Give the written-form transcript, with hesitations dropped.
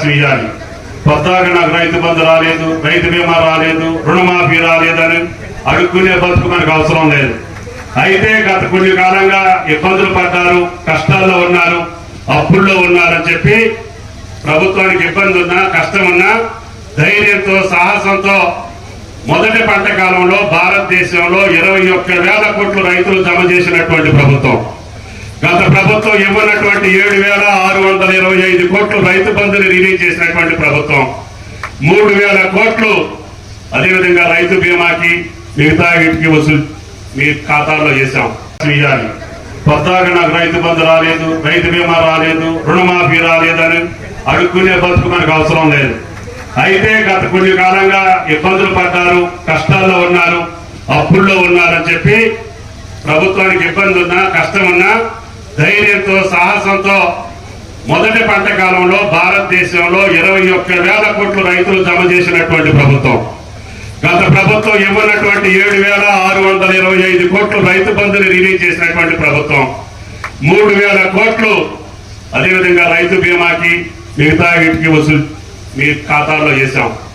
చేయాలి. కొత్తగా నాకు రైతు బంధు రాలేదు, రైతు బీమా రాలేదు, రుణమాఫీ రాలేదని అడుక్కునే బతుకు మనకు అవసరం లేదు. అయితే గత కొన్ని కాలంగా ఇబ్బందులు పడ్డారు, కష్టాల్లో ఉన్నారు, అప్పుల్లో ఉన్నారని చెప్పి ప్రభుత్వానికి ఇబ్బంది ఉన్నా కష్టం ఉన్నా ధైర్యంతో సాహసంతో మొదటి పంట కాలంలో భారతదేశంలో 21,000 కోట్లు రైతులు జమ చేసినటువంటి ప్రభుత్వం. గత ప్రభుత్వం ఇవ్వనటువంటి 7,625 కోట్లు రైతు బంధుని రిలీజ్ చేసినటువంటి ప్రభుత్వం. 3,000 కోట్లు అదేవిధంగా రైతు బీమాకి మిగతా వీటికి వసూలు మీ ఖాతాల్లో చేశాం. చేయాలి. కొత్తగా నాకు రైతు బంధు రాలేదు, రైతు బీమా రాలేదు, రుణమాఫీ రాలేదని అడుక్కునే బతుకు మనకు అవసరం లేదు. అయితే గత కొన్ని కాలంగా ఇబ్బందులు పడ్డారు, కష్టాల్లో ఉన్నారు, అప్పుల్లో ఉన్నారని చెప్పి ప్రభుత్వానికి ఇబ్బంది ఉన్నా కష్టం ఉన్నా ధైర్యంతో సాహసంతో మొదటి పంట కాలంలో భారతదేశంలో 21,000 కోట్లు రైతులు జమ చేసినటువంటి ప్రభుత్వం. గత ప్రభుత్వం ఇవ్వనటువంటి 7,625 కోట్లు రైతు బంధుని రిలీజ్ చేసినటువంటి ప్రభుత్వం. 3,000 కోట్లు అదేవిధంగా రైతు బీమాకి మిగతా వీటికి వసూలు మీ ఖాతాల్లో చేశాం.